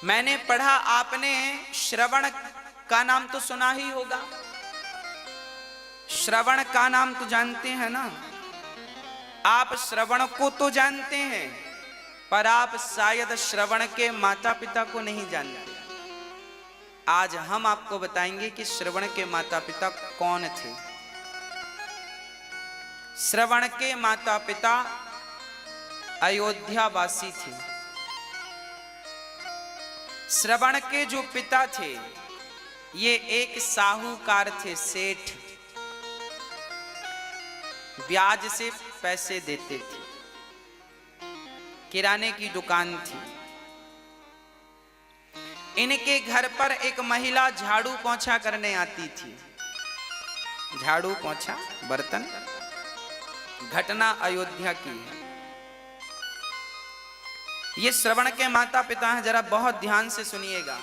मैंने पढ़ा, आपने श्रवण का नाम तो सुना ही होगा। श्रवण का नाम तो जानते हैं ना। आप श्रवण को तो जानते हैं, पर आप शायद श्रवण के माता पिता को नहीं जानते। आज हम आपको बताएंगे कि श्रवण के माता पिता कौन थे। श्रवण के माता पिता अयोध्या वासी थे। श्रवण के जो पिता थे ये एक साहूकार थे, सेठ। ब्याज से पैसे देते थे, किराने की दुकान थी। इनके घर पर एक महिला झाड़ू पोंछा करने आती थी। झाड़ू पोंछा बर्तन, घटना अयोध्या की है। ये श्रवण के माता पिता हैं, जरा बहुत ध्यान से सुनिएगा।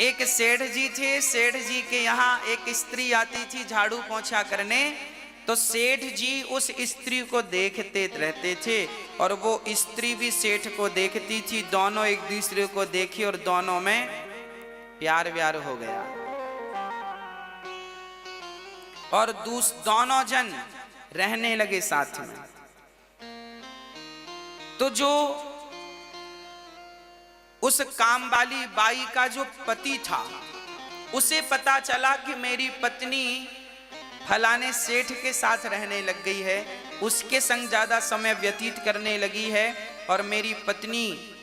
एक सेठ जी थे, सेठ जी के यहाँ एक स्त्री आती थी झाड़ू पोंछा करने। तो सेठ जी उस स्त्री को देखते रहते थे और वो स्त्री भी सेठ को देखती थी। दोनों एक दूसरे को देखी और दोनों में प्यार व्यार हो गया और दोनों जन रहने लगे साथ में। तो जो उस काम वाली बाई का जो पति था, उसे पता चला कि मेरी पत्नी फलाने सेठ के साथ रहने लग गई है, उसके संग ज्यादा समय व्यतीत करने लगी है और मेरी पत्नी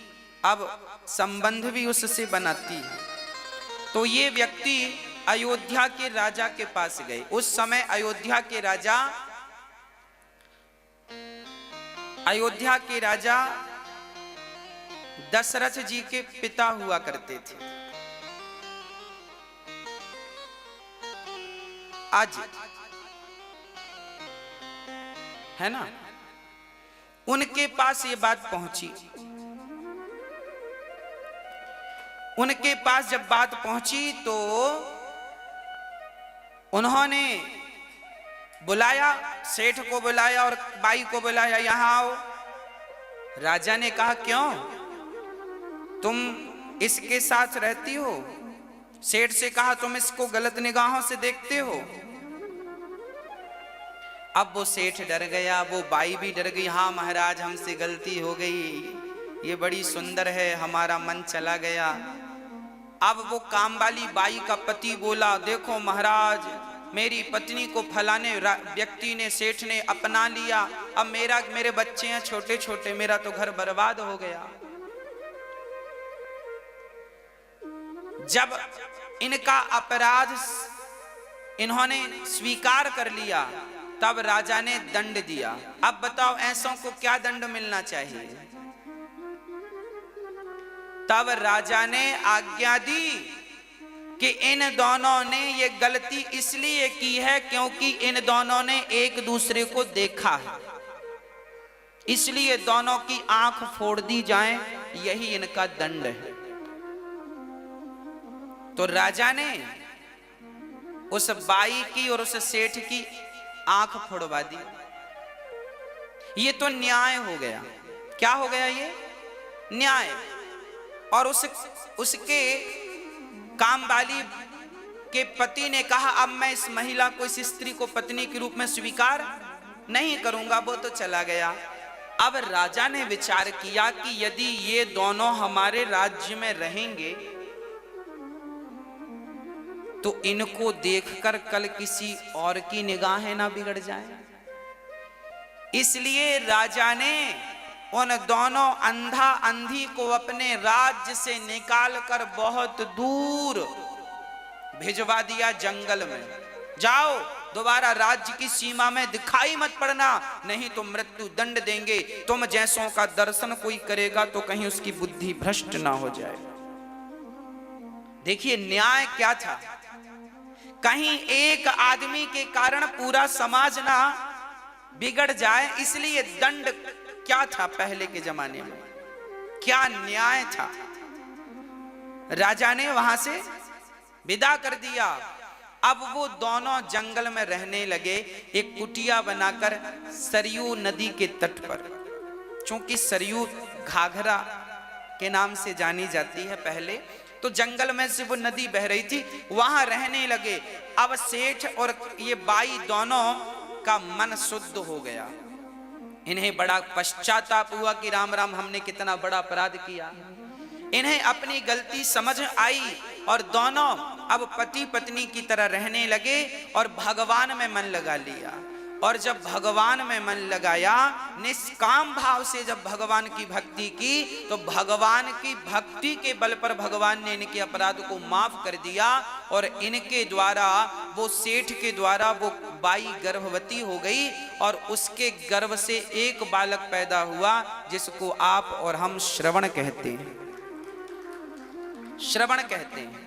अब संबंध भी उससे बनाती है। तो ये व्यक्ति अयोध्या के राजा के पास गए। उस समय अयोध्या के राजा दशरथ जी के पिता हुआ करते थे। आज है ना, उनके पास ये बात पहुंची। उनके पास जब बात पहुंची तो उन्होंने बुलाया, सेठ को बुलाया और बाई को बुलाया, यहां आओ। राजा ने कहा क्यों, तुम इसके साथ रहती हो? सेठ से कहा तुम इसको गलत निगाहों से देखते हो। अब वो सेठ डर गया, वो बाई भी डर गई। हाँ महाराज, हमसे गलती हो गई, ये बड़ी सुंदर है, हमारा मन चला गया। अब वो काम वाली बाई का पति बोला, देखो महाराज, मेरी पत्नी को फलाने व्यक्ति ने, सेठ ने अपना लिया। अब मेरे बच्चे हैं छोटे छोटे, मेरा तो घर बर्बाद हो गया। जब इनका अपराध इन्होंने स्वीकार कर लिया तब राजा ने दंड दिया। अब बताओ ऐसों को क्या दंड मिलना चाहिए? तब राजा ने आज्ञा दी कि इन दोनों ने ये गलती इसलिए की है क्योंकि इन दोनों ने एक दूसरे को देखा है, इसलिए दोनों की आंख फोड़ दी जाए, यही इनका दंड है। तो राजा ने उस बाई की और उस सेठ की आंख फोड़वा दी। ये तो न्याय हो गया। क्या हो गया? ये न्याय। और उसके काम वाली के पति ने कहा अब मैं इस महिला को, इस स्त्री को पत्नी के रूप में स्वीकार नहीं करूंगा। वो तो चला गया। अब राजा ने विचार किया कि यदि ये दोनों हमारे राज्य में रहेंगे तो इनको देखकर कल किसी और की निगाहें ना बिगड़ जाए। इसलिए राजा ने उन दोनों अंधा अंधी को अपने राज्य से निकालकर बहुत दूर भिजवा दिया, जंगल में। जाओ, दोबारा राज्य की सीमा में दिखाई मत पड़ना, नहीं तो मृत्यु दंड देंगे। तुम जैसों का दर्शन कोई करेगा तो कहीं उसकी बुद्धि भ्रष्ट ना हो जाए। देखिए न्याय क्या था। कहीं एक आदमी के कारण पूरा समाज ना बिगड़ जाए, इसलिए दंड क्या था पहले के जमाने में, क्या न्याय था। राजा ने वहां से विदा कर दिया। अब वो दोनों जंगल में रहने लगे, एक कुटिया बनाकर सरयू नदी के तट पर। चूंकि सरयू घाघरा के नाम से जानी जाती है। पहले तो जंगल में से वो नदी बह रही थी, वहां रहने लगे। अब सेठ और ये बाई दोनों का मन शुद्ध हो गया। इन्हें बड़ा पश्चाताप हुआ कि राम राम, हमने कितना बड़ा अपराध किया। इन्हें अपनी गलती समझ आई और दोनों अब पति पत्नी की तरह रहने लगे और भगवान में मन लगा लिया। और जब भगवान में मन लगाया, निष्काम भाव से जब भगवान की भक्ति की, तो भगवान की भक्ति के बल पर भगवान ने इनके अपराध को माफ कर दिया। और इनके द्वारा, वो सेठ के द्वारा, वो बाई गर्भवती हो गई और उसके गर्भ से एक बालक पैदा हुआ, जिसको आप और हम श्रवण कहते हैं। श्रवण कहते हैं।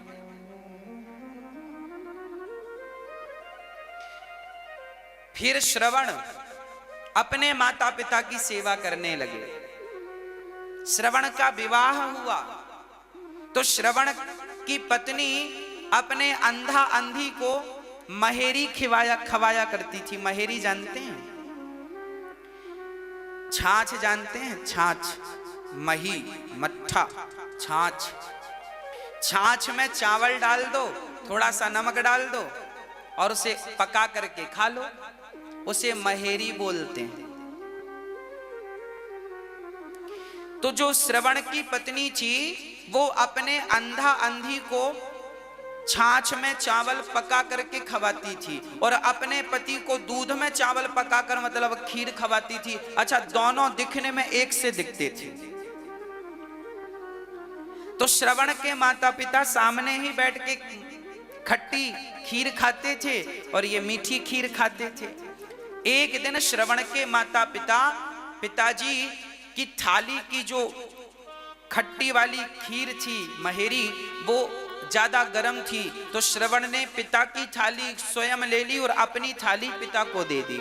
फिर श्रवण अपने माता पिता की सेवा करने लगे। श्रवण का विवाह हुआ तो श्रवण की पत्नी अपने अंधा अंधी को महेरी खवाया करती थी। महेरी जानते हैं? छाछ जानते हैं? छाछ, मही, मट्ठा, छाछ। छाछ में चावल डाल दो, थोड़ा सा नमक डाल दो और उसे पका करके खा लो, उसे महेरी बोलते हैं। तो जो श्रवण की पत्नी थी, वो अपने अंधा अंधी को छाछ में चावल पका करके खवाती थी और अपने पति को दूध में चावल पकाकर, मतलब खीर खवाती थी। अच्छा, दोनों दिखने में एक से दिखते थे। तो श्रवण के माता पिता सामने ही बैठ के खट्टी खीर खाते थे और ये मीठी खीर खाते थे। एक दिन श्रवण के माता पिताजी की थाली की जो खट्टी वाली खीर थी, महेरी, वो ज्यादा गर्म थी। तो श्रवण ने पिता की थाली स्वयं ले ली और अपनी थाली पिता को दे दी।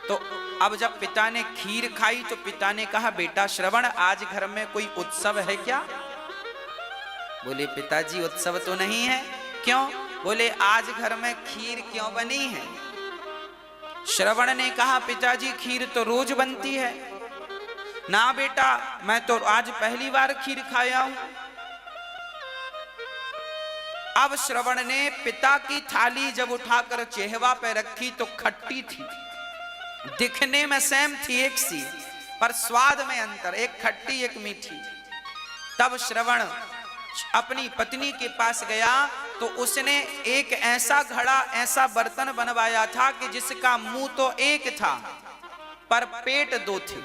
तो अब जब पिता ने खीर खाई तो पिता ने कहा, बेटा श्रवण, आज घर में कोई उत्सव है क्या? बोले, पिताजी उत्सव तो नहीं है। क्यों? बोले, आज घर में खीर क्यों बनी है? श्रवण ने कहा, पिताजी खीर तो रोज बनती है। ना बेटा, मैं तो आज पहली बार खीर खाया हूं। अब श्रवण ने पिता की थाली जब उठाकर चेहवा पे रखी तो खट्टी थी। दिखने में सेम थी, एक सी, पर स्वाद में अंतर, एक खट्टी एक मीठी। तब श्रवण अपनी पत्नी के पास गया तो उसने एक ऐसा घड़ा, ऐसा बर्तन बनवाया था कि जिसका मुंह तो एक था पर पेट दो थे।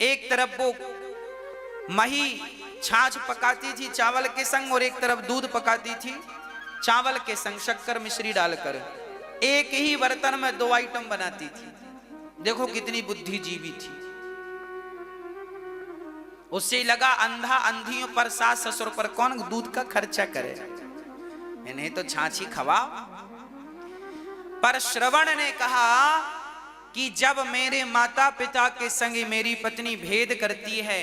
एक तरफ वो मही छाछ पकाती थी चावल के संग और एक तरफ दूध पकाती थी चावल के संग, शक्कर मिश्री डालकर। एक ही बर्तन में दो आइटम बनाती थी। देखो कितनी बुद्धिजीवी थी। उससे लगा, अंधा अंधियों पर, सास ससुर पर कौन दूध का खर्चा करे, इन्हें तो छाछी खवाओ। पर श्रवण ने कहा कि जब मेरे माता पिता के संग मेरी पत्नी भेद करती है,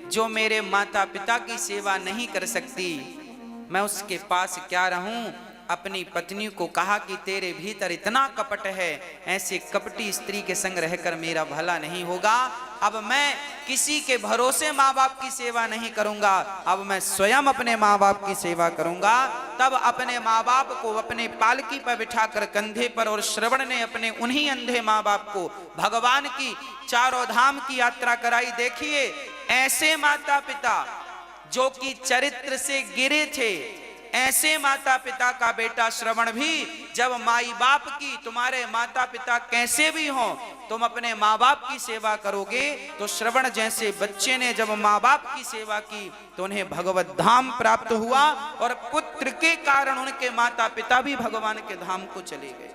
जो मेरे माता पिता की सेवा नहीं कर सकती, मैं उसके पास क्या रहूं। अपनी पत्नी को कहा कि तेरे भीतर इतना कपट है, ऐसे कपटी स्त्री के संग रहकर मेरा भला नहीं होगा। अब मैं किसी के भरोसे माँ बाप की सेवा नहीं करूंगा, अब मैं स्वयं अपने माँ बाप की सेवा करूंगा। तब अपने माँ बाप को अपने पालकी पर बिठाकर कंधे पर, और श्रवण ने अपने उन्हीं अंधे माँ बाप को भगवान की चारों धाम की यात्रा कराई। देखिए, ऐसे माता पिता जो कि चरित्र से गिरे थे, ऐसे माता पिता का बेटा श्रवण भी जब माई बाप की, तुम्हारे माता पिता कैसे भी हों, तुम अपने माँ बाप की सेवा करोगे, तो श्रवण जैसे बच्चे ने जब माँ बाप की सेवा की तो उन्हें भगवत धाम प्राप्त हुआ और पुत्र के कारण उनके माता पिता भी भगवान के धाम को चले गए।